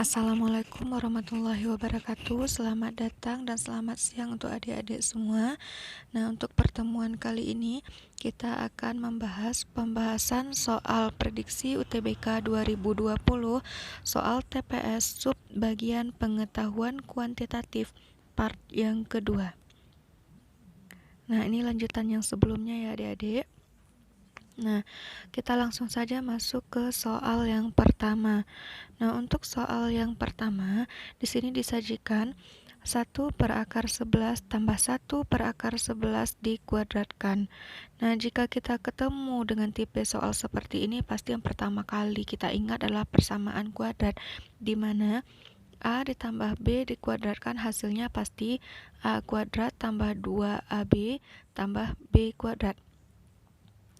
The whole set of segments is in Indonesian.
Assalamualaikum warahmatullahi wabarakatuh. Selamat datang dan selamat siang untuk adik-adik semua. Nah, untuk pertemuan kali ini kita akan membahas pembahasan soal prediksi UTBK 2020 soal TPS sub bagian pengetahuan kuantitatif part yang kedua. Nah, ini lanjutan yang sebelumnya ya adik-adik. Nah, kita langsung saja masuk ke soal yang pertama. Nah, untuk soal yang pertama, di sini disajikan 1/11 tambah 1/11 dikuadratkan. Nah, jika kita ketemu dengan tipe soal seperti ini, pasti yang pertama kali kita ingat adalah persamaan kuadrat, di mana A ditambah B dikuadratkan hasilnya pasti A kuadrat tambah 2AB tambah B kuadrat.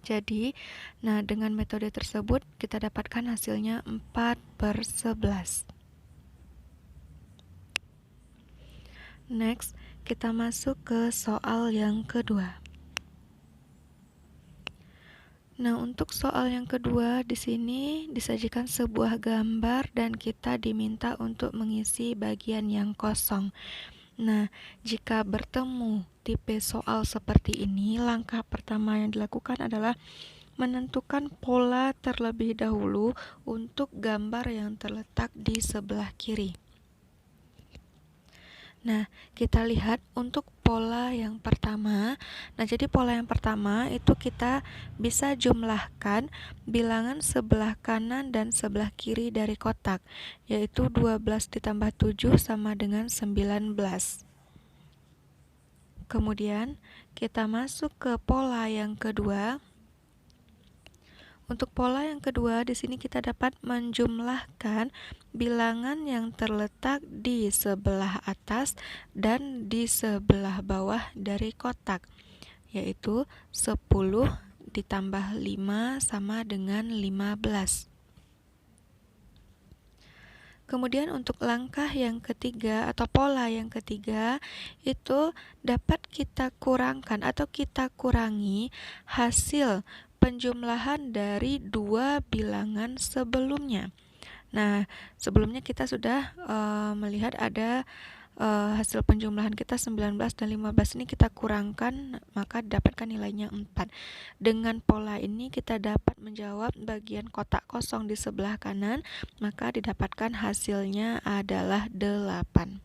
Jadi, dengan metode tersebut kita dapatkan hasilnya 4/11. Next, kita masuk ke soal yang kedua. Nah, untuk soal yang kedua di sini disajikan sebuah gambar dan kita diminta untuk mengisi bagian yang kosong. Nah, jika bertemu tipe soal seperti ini, langkah pertama yang dilakukan adalah menentukan pola terlebih dahulu untuk gambar yang terletak di sebelah kiri. Nah, kita lihat untuk pola yang pertama. Nah, jadi pola yang pertama itu kita bisa jumlahkan bilangan sebelah kanan dan sebelah kiri dari kotak, yaitu 12 ditambah 7 sama dengan 19. Kemudian, kita masuk ke pola yang kedua. Untuk pola yang kedua, di sini kita dapat menjumlahkan bilangan yang terletak di sebelah atas dan di sebelah bawah dari kotak, yaitu 10 ditambah 5 sama dengan 15. Kemudian untuk langkah yang ketiga atau pola yang ketiga itu dapat kita kurangkan atau kita kurangi hasil penjumlahan dari dua bilangan sebelumnya. Nah, sebelumnya kita sudah melihat ada hasil penjumlahan kita 19 dan 15 ini kita kurangkan, maka dapatkan nilainya 4. Dengan pola ini kita dapat menjawab bagian kotak kosong di sebelah kanan, maka didapatkan hasilnya adalah 8.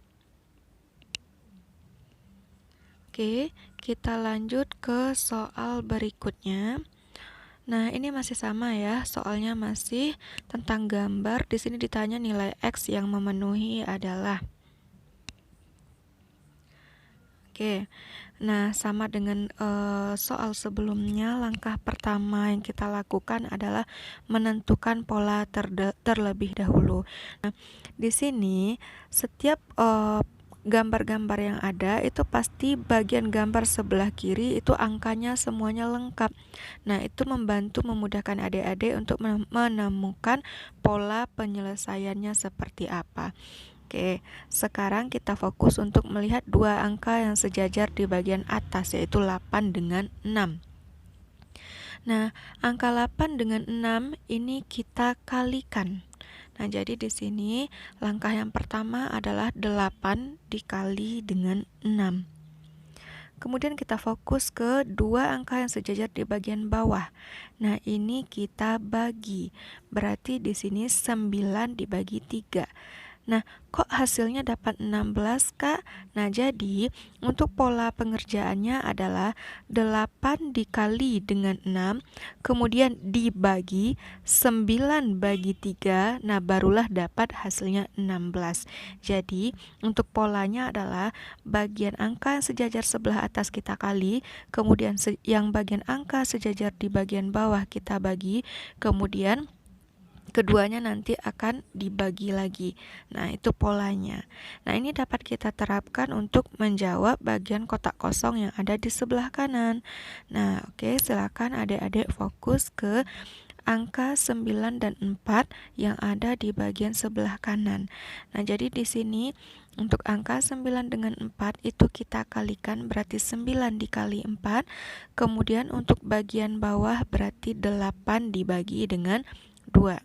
Oke, kita lanjut ke soal berikutnya. Nah, ini masih sama ya, soalnya masih tentang gambar. Di sini ditanya nilai X yang memenuhi adalah. Oke, nah sama dengan soal sebelumnya, langkah pertama yang kita lakukan adalah menentukan pola terlebih dahulu. Nah, di sini setiap gambar-gambar yang ada itu pasti bagian gambar sebelah kiri itu angkanya semuanya lengkap. Nah, itu membantu memudahkan adik-adik untuk menemukan pola penyelesaiannya seperti apa. Oke, sekarang kita fokus untuk melihat dua angka yang sejajar di bagian atas, yaitu 8 dengan 6. Nah, angka 8 dengan 6 ini kita kalikan. Nah, jadi di sini langkah yang pertama adalah 8 dikali dengan 6. Kemudian kita fokus ke dua angka yang sejajar di bagian bawah. Nah, ini kita bagi. Berarti di sini 9 dibagi 3. Nah, kok hasilnya dapat 16, Kak? Nah, jadi untuk pola pengerjaannya adalah 8 dikali dengan 6, kemudian dibagi 9 bagi 3, nah barulah dapat hasilnya 16. Jadi, untuk polanya adalah bagian angka yang sejajar sebelah atas kita kali, kemudian yang bagian angka sejajar di bagian bawah kita bagi, kemudian keduanya nanti akan dibagi lagi. Nah, itu polanya. Nah, ini dapat kita terapkan untuk menjawab bagian kotak kosong yang ada di sebelah kanan. Nah, oke, silakan adik-adik fokus ke angka 9 dan 4 yang ada di bagian sebelah kanan. Nah, jadi di sini untuk angka 9 dengan 4 itu kita kalikan, berarti 9 dikali 4. Kemudian untuk bagian bawah berarti 8 dibagi dengan 2.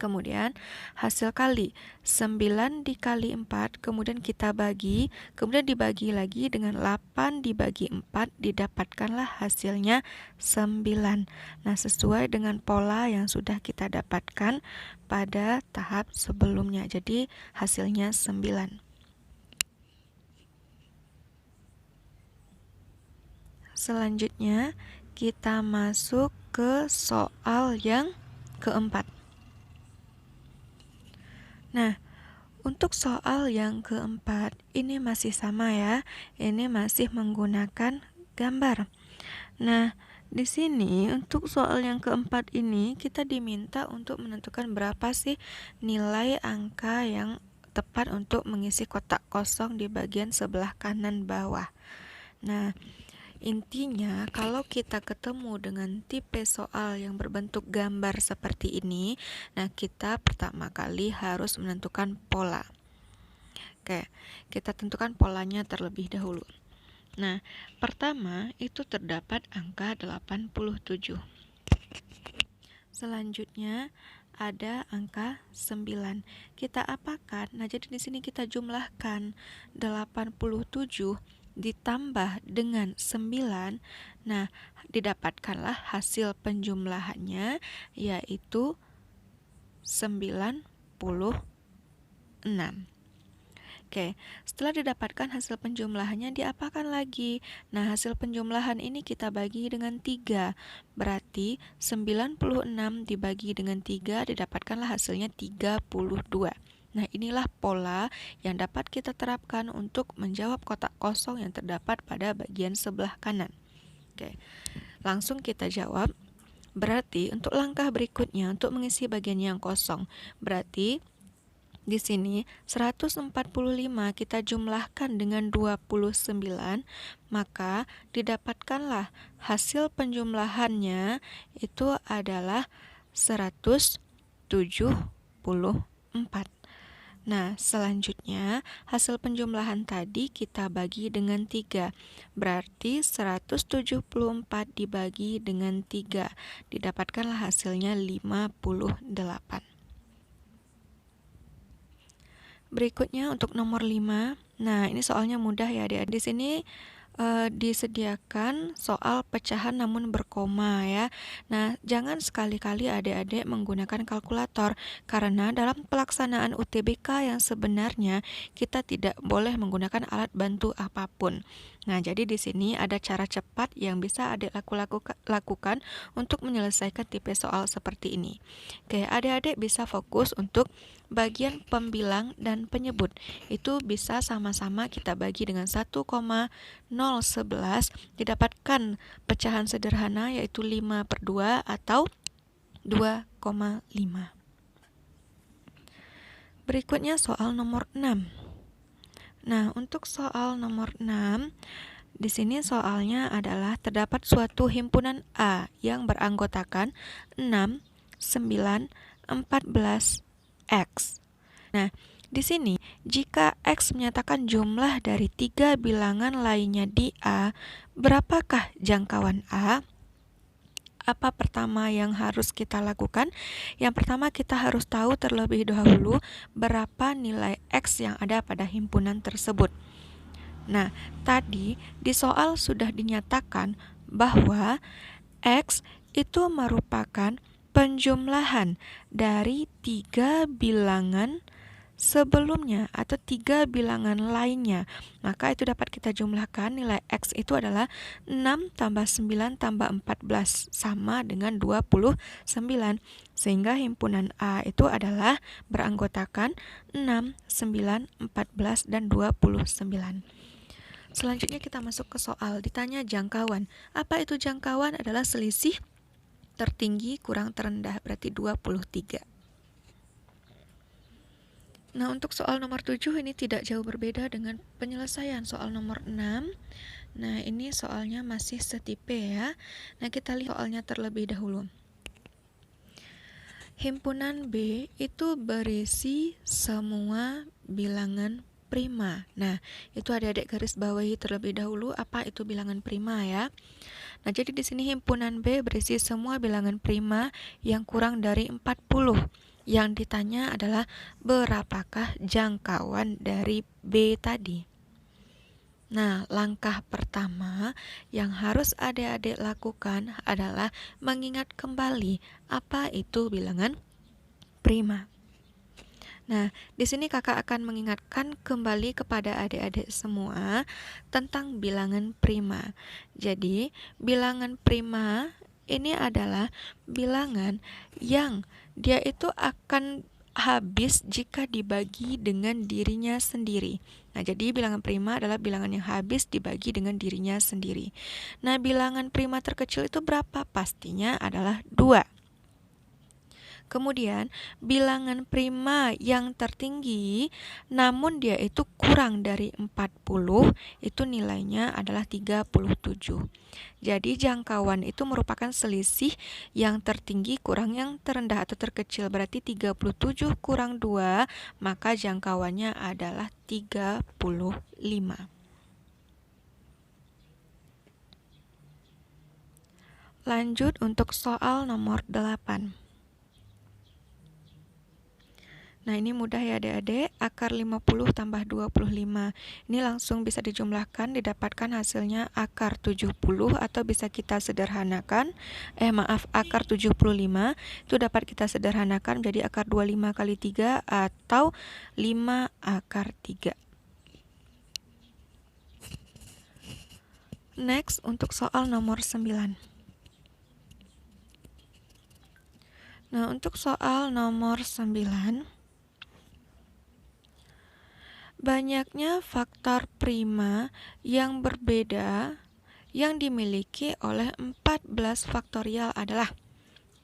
Kemudian hasil kali 9 dikali 4, kemudian kita bagi, kemudian dibagi lagi dengan 8 dibagi 4, didapatkanlah hasilnya 9. Nah, sesuai dengan pola yang sudah kita dapatkan pada tahap sebelumnya. Jadi hasilnya 9. Selanjutnya kita masuk ke soal yang keempat. Nah, untuk soal yang keempat, ini masih sama ya. Ini masih menggunakan gambar. Nah, di sini untuk soal yang keempat ini kita diminta untuk menentukan berapa sih nilai angka yang tepat untuk mengisi kotak kosong di bagian sebelah kanan bawah. Nah, intinya, kalau kita ketemu dengan tipe soal yang berbentuk gambar seperti ini, nah kita pertama kali harus menentukan pola. Oke, kita tentukan polanya terlebih dahulu. Nah, pertama itu terdapat angka 87. Selanjutnya ada angka 9. Kita apakan? Nah, jadi di sini kita jumlahkan 87 ditambah dengan 9. Nah, didapatkanlah hasil penjumlahannya yaitu 96. Oke, setelah didapatkan hasil penjumlahannya, diapakan lagi? Nah, hasil penjumlahan ini kita bagi dengan 3. Berarti 96 dibagi dengan 3, didapatkanlah hasilnya 32. Nah, inilah pola yang dapat kita terapkan untuk menjawab kotak kosong yang terdapat pada bagian sebelah kanan. Oke, langsung kita jawab. Berarti untuk langkah berikutnya, untuk mengisi bagian yang kosong, berarti di sini 145 kita jumlahkan dengan 29, maka didapatkanlah hasil penjumlahannya itu adalah 174. Nah, selanjutnya hasil penjumlahan tadi kita bagi dengan 3. Berarti 174 dibagi dengan 3. Didapatkanlah hasilnya 58. Berikutnya untuk nomor 5. Nah, ini soalnya mudah ya, Adik. Di sini disediakan soal pecahan namun berkoma ya. Nah, jangan sekali-kali adik-adik menggunakan kalkulator karena dalam pelaksanaan UTBK yang sebenarnya kita tidak boleh menggunakan alat bantu apapun. Nah, jadi di sini ada cara cepat yang bisa adik lakukan untuk menyelesaikan tipe soal seperti ini. Oke, adik-adik bisa fokus untuk bagian pembilang dan penyebut. Itu bisa sama-sama kita bagi dengan 1,011, didapatkan pecahan sederhana yaitu 5/2 atau 2,5. Berikutnya soal nomor 6. Nah, untuk soal nomor 6, di sini soalnya adalah terdapat suatu himpunan A yang beranggotakan 6, 9, 14, X. Nah, di sini jika X menyatakan jumlah dari 3 bilangan lainnya di A, berapakah jangkauan A? Apa pertama yang harus kita lakukan? Yang pertama kita harus tahu terlebih dahulu berapa nilai X yang ada pada himpunan tersebut. Nah, tadi di soal sudah dinyatakan bahwa X itu merupakan penjumlahan dari 3 bilangan sebelumnya atau 3 bilangan lainnya. Maka itu dapat kita jumlahkan, nilai X itu adalah 6 tambah 9 tambah 14 sama dengan 29. Sehingga himpunan A itu adalah beranggotakan 6, 9, 14, dan 29. Selanjutnya kita masuk ke soal. Ditanya jangkauan. Apa itu jangkauan? Adalah selisih tertinggi kurang terendah, berarti 23. Nah, untuk soal nomor 7 ini tidak jauh berbeda dengan penyelesaian soal nomor 6. Nah, ini soalnya masih setipe ya. Nah, kita lihat soalnya terlebih dahulu. Himpunan B itu berisi semua bilangan prima. Nah, itu adik-adik garis bawahi terlebih dahulu apa itu bilangan prima ya. Nah, jadi di sini himpunan B berisi semua bilangan prima yang kurang dari 40. Yang ditanya adalah berapakah jangkauan dari B tadi. Nah, langkah pertama yang harus adik-adik lakukan adalah mengingat kembali apa itu bilangan prima. Nah, di sini kakak akan mengingatkan kembali kepada adik-adik semua tentang bilangan prima. Jadi, bilangan prima ini adalah bilangan yang dia itu akan habis jika dibagi dengan dirinya sendiri. Nah, jadi bilangan prima adalah bilangan yang habis dibagi dengan dirinya sendiri. Nah, bilangan prima terkecil itu berapa? Pastinya adalah 2. Kemudian, bilangan prima yang tertinggi, namun dia itu kurang dari 40, itu nilainya adalah 37. Jadi, jangkauan itu merupakan selisih yang tertinggi kurang yang terendah atau terkecil. Berarti 37 kurang 2, maka jangkauannya adalah 35. Lanjut untuk soal nomor 8. Nah, ini mudah ya adik-adik, akar 50 tambah 25. Ini langsung bisa dijumlahkan, didapatkan hasilnya akar 70 atau bisa kita sederhanakan. Akar 75 itu dapat kita sederhanakan menjadi akar 25 kali 3 atau 5 akar 3. Next, untuk soal nomor 9. Nah, untuk soal nomor 9, banyaknya faktor prima yang berbeda yang dimiliki oleh 14 faktorial adalah.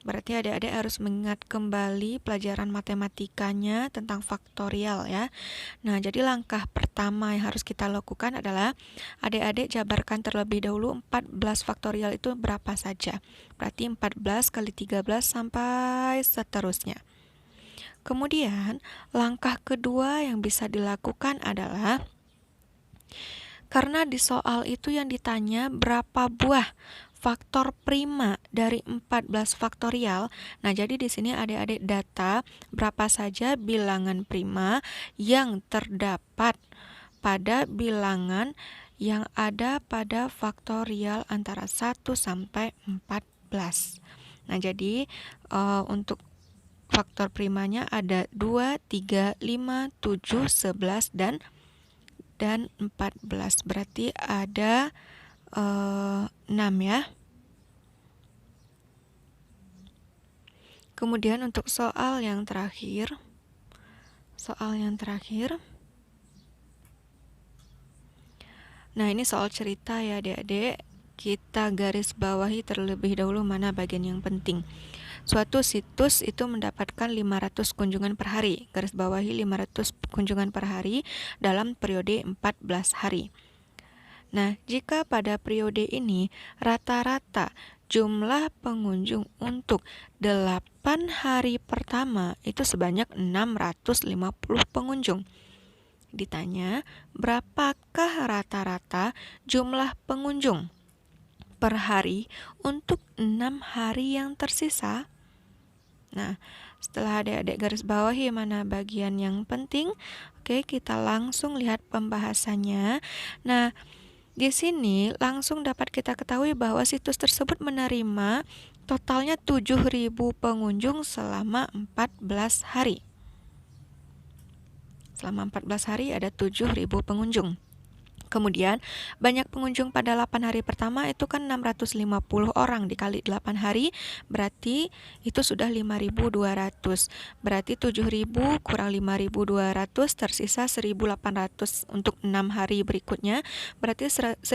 Berarti adik-adik harus mengingat kembali pelajaran matematikanya tentang faktorial ya. Nah, jadi langkah pertama yang harus kita lakukan adalah adik-adik jabarkan terlebih dahulu 14 faktorial itu berapa saja. Berarti 14 kali 13 sampai seterusnya. Kemudian, langkah kedua yang bisa dilakukan adalah karena di soal itu yang ditanya berapa buah faktor prima dari 14 faktorial. Nah, jadi di sini adik-adik data berapa saja bilangan prima yang terdapat pada bilangan yang ada pada faktorial antara 1 sampai 14. Nah, jadi untuk faktor primanya ada 2, 3, 5, 7, 11, dan 14. Berarti ada 6 ya. Kemudian untuk soal yang terakhir. Nah, ini soal cerita ya adik-adik. Kita garis bawahi terlebih dahulu mana bagian yang penting. Suatu situs itu mendapatkan 500 kunjungan per hari. Garis bawahi 500 kunjungan per hari dalam periode 14 hari. Nah, jika pada periode ini rata-rata jumlah pengunjung untuk 8 hari pertama itu sebanyak 650 pengunjung. Ditanya, berapakah rata-rata jumlah pengunjung per hari untuk 6 hari yang tersisa? Nah, setelah adik-adik garis bawahi mana bagian yang penting, oke, kita langsung lihat pembahasannya. Nah, di sini langsung dapat kita ketahui bahwa situs tersebut menerima totalnya 7.000 pengunjung selama 14 hari. Selama 14 hari ada 7.000 pengunjung. Kemudian, banyak pengunjung pada 8 hari pertama itu kan 650 orang dikali 8 hari, berarti itu sudah 5.200. Berarti 7.000 kurang 5.200 tersisa 1.800 untuk 6 hari berikutnya. Berarti 1.800